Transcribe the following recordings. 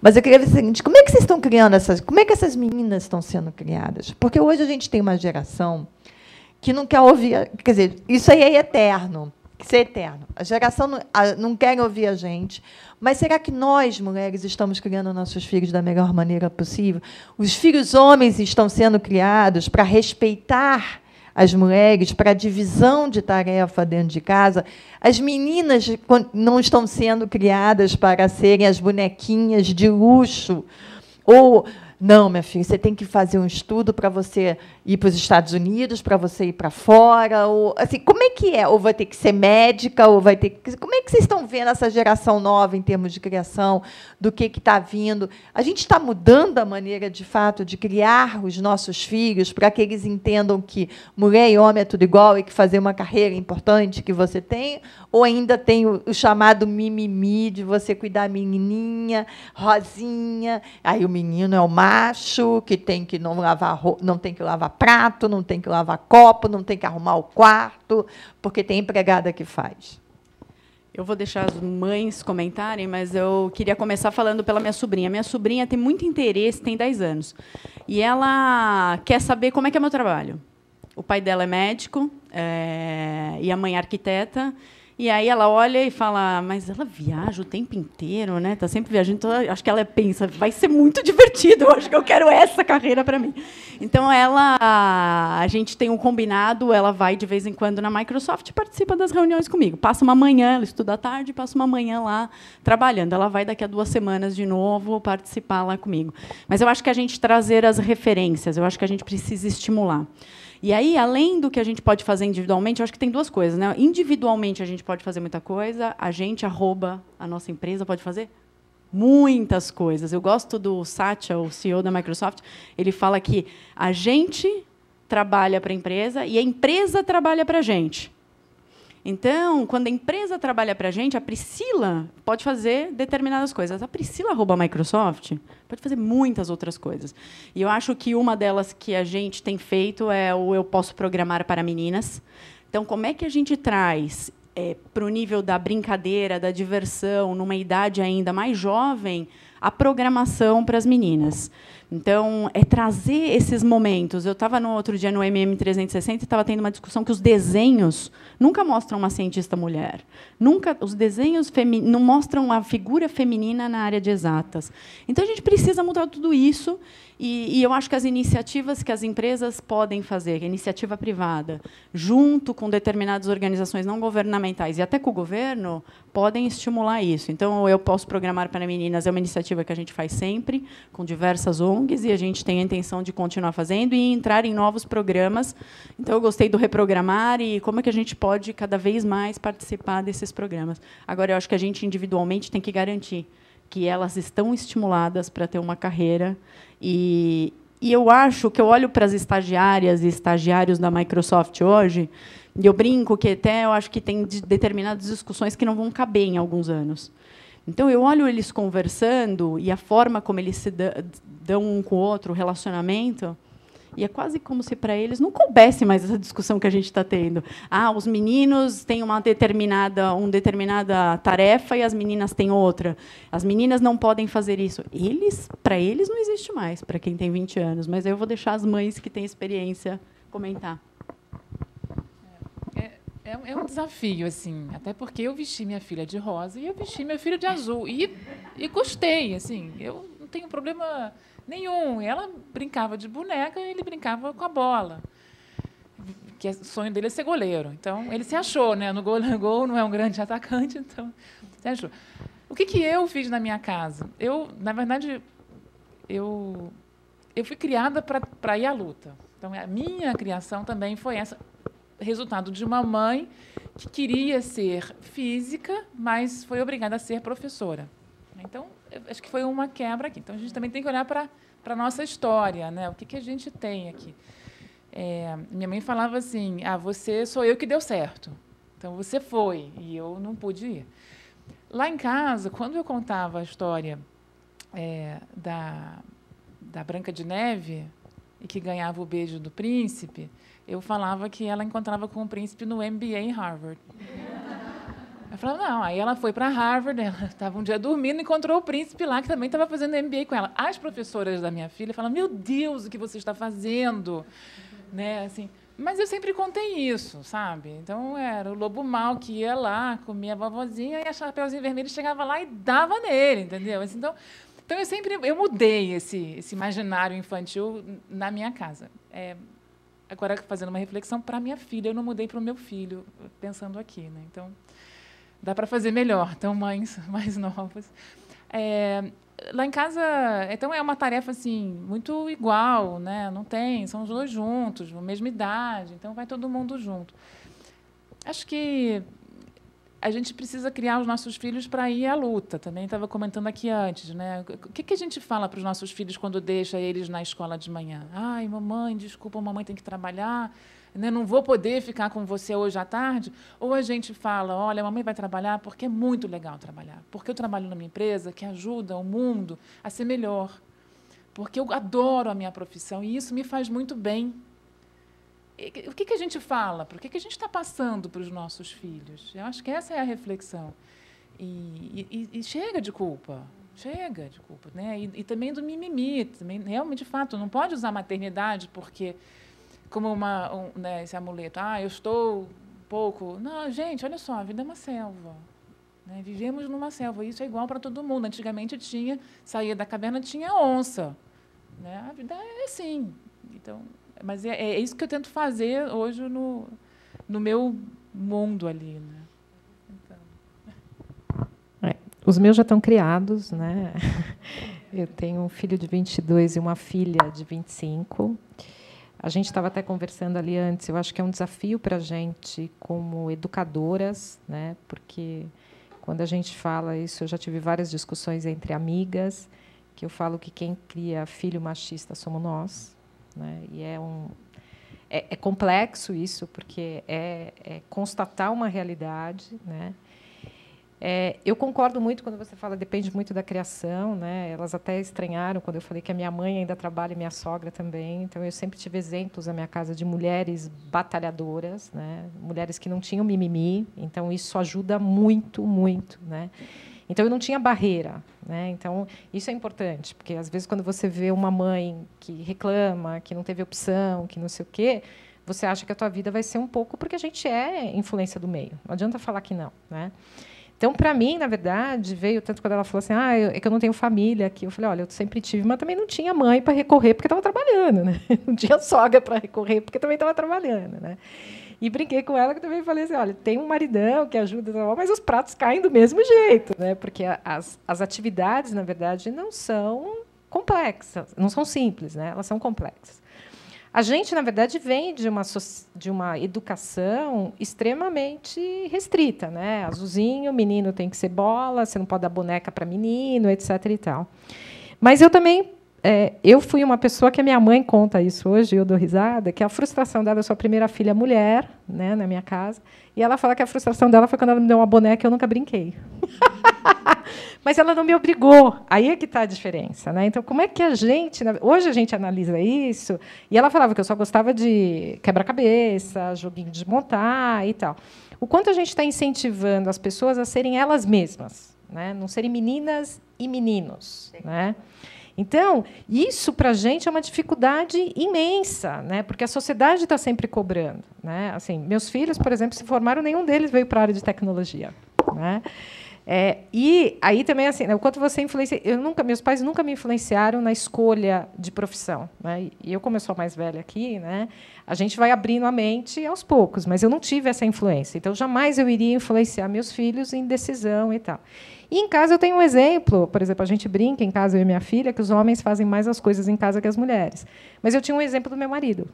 Mas eu queria ver o seguinte, como é que vocês estão criando como é que essas meninas estão sendo criadas? Porque hoje a gente tem uma geração que não quer ouvir, quer dizer, isso aí é eterno, isso é eterno. A geração não quer ouvir a gente, mas será que nós, mulheres, estamos criando nossos filhos da melhor maneira possível? Os filhos homens estão sendo criados para respeitar as mulheres, para a divisão de tarefa dentro de casa. As meninas não estão sendo criadas para serem as bonequinhas de luxo, ou não, minha filha, você tem que fazer um estudo para você ir para os Estados Unidos, para você ir para fora, ou assim, como é que é? Ou vai ter que ser médica, ou vai ter que... Como é que vocês estão vendo essa geração nova em termos de criação, do que está vindo? A gente está mudando a maneira, de fato, de criar os nossos filhos para que eles entendam que mulher e homem é tudo igual e que fazer uma carreira importante que você tem, ou ainda tem o chamado mimimi de você cuidar menininha, rosinha, aí o menino é o macho, que tem que não tem que lavar prato, não tem que lavar copo, não tem que arrumar o quarto, porque tem empregada que faz. Eu vou deixar as mães comentarem, mas eu queria começar falando pela minha sobrinha. Minha sobrinha tem muito interesse, tem 10 anos, e ela quer saber como é que é meu trabalho. O pai dela é médico, e a mãe é arquiteta. E aí ela olha e fala, mas ela viaja o tempo inteiro, né? Está sempre viajando. Então, acho que ela pensa, vai ser muito divertido, eu acho que eu quero essa carreira para mim. Então, a gente tem um combinado, ela vai de vez em quando na Microsoft e participa das reuniões comigo. Passa uma manhã, ela estuda à tarde, passa uma manhã lá trabalhando. Ela vai daqui a 2 semanas de novo participar lá comigo. Mas eu acho que a gente trazer as referências, eu acho que a gente precisa estimular. E aí, além do que a gente pode fazer individualmente, eu acho que tem 2 coisas, né? Individualmente, a gente pode fazer muita coisa. A gente, a nossa empresa, pode fazer muitas coisas. Eu gosto do Satya, o CEO da Microsoft. Ele fala que a gente trabalha para a empresa e a empresa trabalha para a gente. Então, quando a empresa trabalha para a gente, a Priscila pode fazer determinadas coisas. A Priscila @ Microsoft pode fazer muitas outras coisas. E eu acho que uma delas que a gente tem feito é o Eu Posso Programar para Meninas. Então, como é que a gente traz para o nível da brincadeira, da diversão, numa idade ainda mais jovem, a programação para as meninas? Então, é trazer esses momentos. Eu estava no outro dia no MM360 e estava tendo uma discussão que os desenhos nunca mostram uma cientista mulher. Nunca, os desenhos não mostram a figura feminina na área de exatas. Então, a gente precisa mudar tudo isso. E eu acho que as iniciativas que as empresas podem fazer, a iniciativa privada, junto com determinadas organizações não governamentais e até com o governo, podem estimular isso. Então, Eu Posso Programar para Meninas é uma iniciativa que a gente faz sempre, com diversas ONGs, e a gente tem a intenção de continuar fazendo e entrar em novos programas. Então, eu gostei do Reprogramar e como é que a gente pode, cada vez mais, participar desses programas. Agora, eu acho que a gente, individualmente, tem que garantir que elas estão estimuladas para ter uma carreira. E eu acho que eu olho para as estagiárias e estagiários da Microsoft hoje, e eu brinco que até eu acho que tem determinadas discussões que não vão caber em alguns anos. Então, eu olho eles conversando e a forma como eles se dão um com o outro, o relacionamento, e é quase como se, para eles, não coubesse mais essa discussão que a gente está tendo. Os meninos têm uma determinada tarefa e as meninas têm outra. As meninas não podem fazer isso. Para eles, não existe mais, para quem tem 20 anos. Mas eu vou deixar as mães que têm experiência comentar. É um desafio, assim, até porque eu vesti minha filha de rosa e eu vesti meu filho de azul. E gostei, assim, eu não tenho problema nenhum. Ela brincava de boneca e ele brincava com a bola. Que o sonho dele é ser goleiro. Então, ele se achou, né? No gol não é um grande atacante, então se achou. O que eu fiz na minha casa? Na verdade, eu fui criada para ir à luta. Então, a minha criação também foi essa, resultado de uma mãe que queria ser física, mas foi obrigada a ser professora. Então, acho que foi uma quebra aqui. Então, a gente também tem que olhar para a nossa história, né? O que a gente tem aqui. Minha mãe falava assim, você sou eu que deu certo. Então, você foi, e eu não pude ir. Lá em casa, quando eu contava a história da Branca de Neve, e que ganhava o beijo do príncipe, eu falava que ela encontrava com o príncipe no MBA em Harvard. Eu falava, não. Aí ela foi para Harvard, ela estava um dia dormindo e encontrou o príncipe lá, que também estava fazendo MBA com ela. As professoras da minha filha falavam, meu Deus, o que você está fazendo? Né, assim, mas eu sempre contei isso, sabe? Então, era o lobo mau que ia lá, comia a vovozinha, e a Chapeuzinho Vermelho chegava lá e dava nele, entendeu? Assim, então eu mudei esse imaginário infantil na minha casa. Agora, fazendo uma reflexão para a minha filha, eu não mudei para o meu filho, pensando aqui, né? Então, dá para fazer melhor. Então, mães mais novas. Lá em casa, então, é uma tarefa assim muito igual, né? Não tem, são os dois juntos, a mesma idade, então vai todo mundo junto. Acho que a gente precisa criar os nossos filhos para ir à luta. Também estava comentando aqui antes, né? O que a gente fala para os nossos filhos quando deixa eles na escola de manhã? Ai, mamãe, desculpa, mamãe tem que trabalhar, né? Não vou poder ficar com você hoje à tarde. Ou a gente fala, olha, a mamãe vai trabalhar porque é muito legal trabalhar, porque eu trabalho numa empresa que ajuda o mundo a ser melhor, porque eu adoro a minha profissão e isso me faz muito bem. O que a gente fala? Por que a gente está passando para os nossos filhos? Eu acho que essa é a reflexão. E chega de culpa. Chega de culpa. Né? E também do mimimi. Também, realmente, de fato, não pode usar a maternidade porque, como né, esse amuleto, eu estou um pouco... Não, gente, olha só, a vida é uma selva. Né? Vivemos numa selva. Isso é igual para todo mundo. Antigamente, saía da caverna, tinha onça. Né? A vida é assim. Então... Mas é isso que eu tento fazer hoje no meu mundo ali, né? Então. Os meus já estão criados, né? Eu tenho um filho de 22 e uma filha de 25. A gente estava até conversando ali antes. Eu acho que é um desafio para a gente, como educadoras, né? Porque quando a gente fala isso, eu já tive várias discussões entre amigas, que eu falo que quem cria filho machista somos nós. Né? E é complexo isso, porque é constatar uma realidade. Né? Eu concordo muito quando você fala, depende muito da criação. Né? Elas até estranharam quando eu falei que a minha mãe ainda trabalha e minha sogra também. Então, eu sempre tive exemplos na minha casa de mulheres batalhadoras, né? Mulheres que não tinham mimimi. Então, isso ajuda muito, muito. Né? Então, eu não tinha barreira. Né? Então, isso é importante, porque, às vezes, quando você vê uma mãe que reclama, que não teve opção, que não sei o quê, você acha que a tua vida vai ser um pouco... Porque a gente é influência do meio. Não adianta falar que não. Né? Então, para mim, na verdade, veio... Tanto quando ela falou assim, é que eu não tenho família aqui. Eu falei, olha, eu sempre tive, mas também não tinha mãe para recorrer, porque estava trabalhando. Né? Não tinha sogra para recorrer, porque também estava trabalhando. Né? E brinquei com ela, que também falei assim, olha, tem um maridão que ajuda, mas os pratos caem do mesmo jeito, né? Porque as atividades, na verdade, não são complexas, não são simples, né? Elas são complexas. A gente, na verdade, vem de uma educação extremamente restrita, né? Azulzinho, menino tem que ser bola, você não pode dar boneca para menino, etc. e tal. Mas eu também... eu fui uma pessoa que a minha mãe conta isso hoje, e eu dou risada, que a frustração dela, eu sou a primeira filha mulher, né, na minha casa, e ela fala que a frustração dela foi quando ela me deu uma boneca e eu nunca brinquei. Mas ela não me obrigou. Aí é que está a diferença. Né? Então, como é que a gente... Hoje a gente analisa isso, e ela falava que eu só gostava de quebra-cabeça, joguinho de montar e tal. O quanto a gente está incentivando as pessoas a serem elas mesmas, né? Não serem meninas e meninos. Né? Então, isso, para a gente, é uma dificuldade imensa, né? Porque a sociedade está sempre cobrando. Né? Assim, meus filhos, por exemplo, se formaram, nenhum deles veio para a área de tecnologia. Né? E aí também, assim, né, o quanto você influencia... meus pais nunca me influenciaram na escolha de profissão. Né? E eu, como eu sou mais velha aqui, né, a gente vai abrindo a mente aos poucos, mas eu não tive essa influência. Então, jamais eu iria influenciar meus filhos em decisão e tal. E em casa eu tenho um exemplo, por exemplo, a gente brinca em casa, eu e minha filha, que os homens fazem mais as coisas em casa que as mulheres. Mas eu tinha um exemplo do meu marido.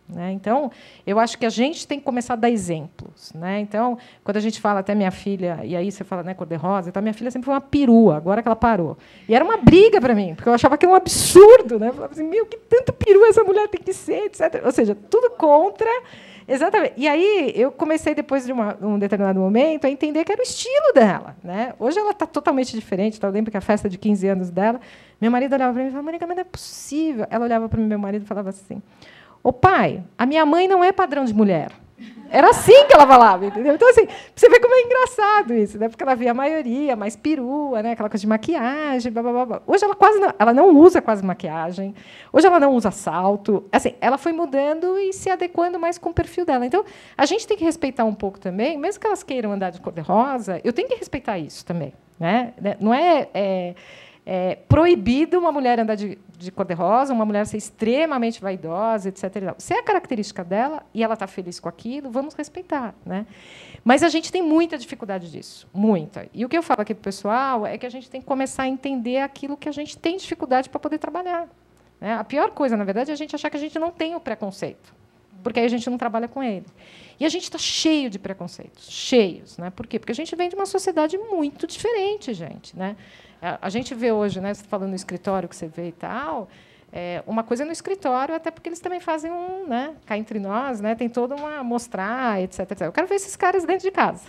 Né? Então, eu acho que a gente tem que começar a dar exemplos. Né? Então, quando a gente fala até minha filha, e aí você fala, né, cor-de-rosa, então, minha filha sempre foi uma perua, agora que ela parou. E era uma briga para mim, porque eu achava que era um absurdo. Né? Eu falava assim, que tanto perua essa mulher tem que ser, etc. Ou seja, tudo contra... Exatamente. E aí eu comecei, depois de um determinado momento, a entender que era o estilo dela. Né? Hoje ela está totalmente diferente. Então, eu lembro que a festa de 15 anos dela, meu marido olhava para mim e falava, Mônica, mas não é possível. Ela olhava para o meu marido e falava assim, ô pai, a minha mãe não é padrão de mulher. Era assim que ela falava, entendeu? Então, assim, você vê como é engraçado isso, né? Porque ela via a maioria, mais perua, né? Aquela coisa de maquiagem, blá, blá, blá, blá. Hoje ela não usa quase maquiagem, hoje ela não usa salto. Assim, ela foi mudando e se adequando mais com o perfil dela. Então, a gente tem que respeitar um pouco também, mesmo que elas queiram andar de cor-de-rosa, eu tenho que respeitar isso também, né? Não é proibido uma mulher andar de cor-de-rosa, uma mulher ser extremamente vaidosa, etc. Se é a característica dela e ela está feliz com aquilo, vamos respeitar, né? Mas a gente tem muita dificuldade disso, muita. E o que eu falo aqui para o pessoal é que a gente tem que começar a entender aquilo que a gente tem dificuldade para poder trabalhar, né? A pior coisa, na verdade, é a gente achar que a gente não tem o preconceito, porque aí a gente não trabalha com ele. E a gente está cheio de preconceitos, cheios, né? Por quê? Porque a gente vem de uma sociedade muito diferente, gente, né? A gente vê hoje, né, você falando no escritório que você vê e tal, uma coisa é no escritório, até porque eles também fazem né, cá entre nós, né, tem toda uma mostrar, etc, etc. Eu quero ver esses caras dentro de casa.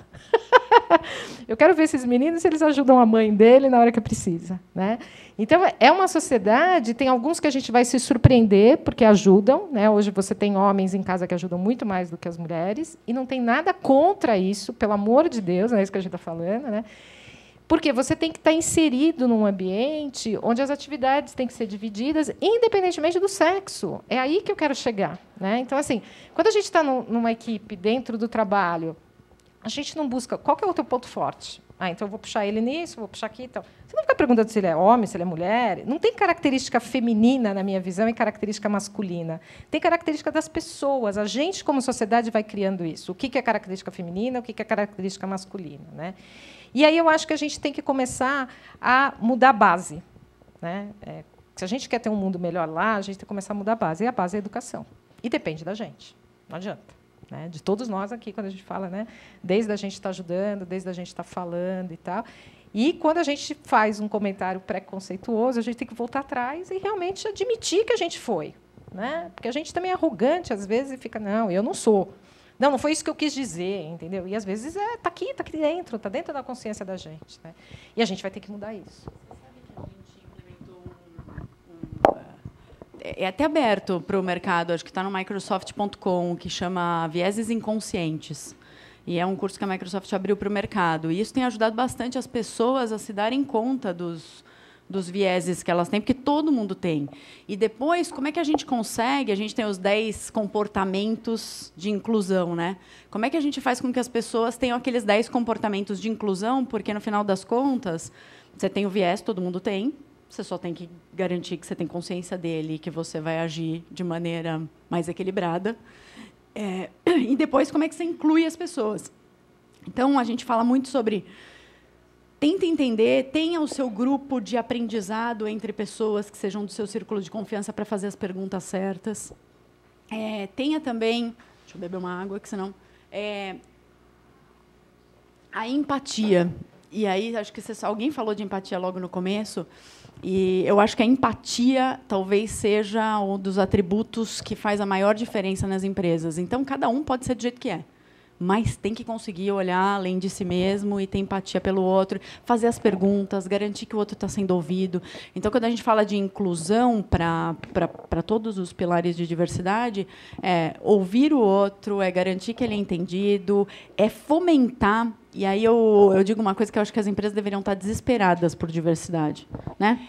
Eu quero ver esses meninos se eles ajudam a mãe dele na hora que precisa, né? Então, é uma sociedade, tem alguns que a gente vai se surpreender, porque ajudam, né? Hoje você tem homens em casa que ajudam muito mais do que as mulheres, e não tem nada contra isso, pelo amor de Deus, não é isso que a gente está falando, né? Porque você tem que estar inserido num ambiente onde as atividades têm que ser divididas, independentemente do sexo. É aí que eu quero chegar, né? Então, assim, quando a gente está numa equipe dentro do trabalho, a gente não busca qual que é o teu ponto forte. Então eu vou puxar ele nisso, vou puxar aqui e tal. Você não fica perguntando se ele é homem, se ele é mulher. Não tem característica feminina, na minha visão, e característica masculina. Tem característica das pessoas. A gente, como sociedade, vai criando isso. O que é característica feminina, o que é característica masculina, né? E aí eu acho que a gente tem que começar a mudar a base, né? Se a gente quer ter um mundo melhor lá, a gente tem que começar a mudar a base. E a base é a educação. E depende da gente. Não adianta. Né? De todos nós aqui, quando a gente fala, né? Desde a gente estar ajudando, desde a gente estar falando e tal. E quando a gente faz um comentário preconceituoso, a gente tem que voltar atrás e realmente admitir que a gente foi. Né? Porque a gente também é arrogante, às vezes, e fica, não, eu não sou. Não foi isso que eu quis dizer, entendeu? E, às vezes, está aqui dentro, está dentro da consciência da gente. Né? E a gente vai ter que mudar isso. Você sabe que a gente implementou é até aberto para o mercado, acho que está no Microsoft.com, que chama Vieses Inconscientes. E é um curso que a Microsoft abriu para o mercado. E isso tem ajudado bastante as pessoas a se darem conta dos vieses que elas têm, porque todo mundo tem. E depois, como é que a gente consegue? A gente tem os 10 comportamentos de inclusão, né? Como é que a gente faz com que as pessoas tenham aqueles 10 comportamentos de inclusão? Porque, no final das contas, você tem o viés, todo mundo tem. Você só tem que garantir que você tem consciência dele e que você vai agir de maneira mais equilibrada. E depois, como é que você inclui as pessoas? Então, a gente fala muito sobre... Tenta entender, tenha o seu grupo de aprendizado entre pessoas que sejam do seu círculo de confiança para fazer as perguntas certas. Tenha também... Deixa eu beber uma água, que senão... a empatia. E aí, acho que alguém falou de empatia logo no começo, e eu acho que a empatia talvez seja um dos atributos que faz a maior diferença nas empresas. Então, cada um pode ser do jeito que é, mas tem que conseguir olhar além de si mesmo e ter empatia pelo outro, fazer as perguntas, garantir que o outro está sendo ouvido. Então, quando a gente fala de inclusão para todos os pilares de diversidade, ouvir o outro, garantir que ele é entendido, fomentar. E aí eu digo uma coisa que eu acho que as empresas deveriam estar desesperadas por diversidade, né?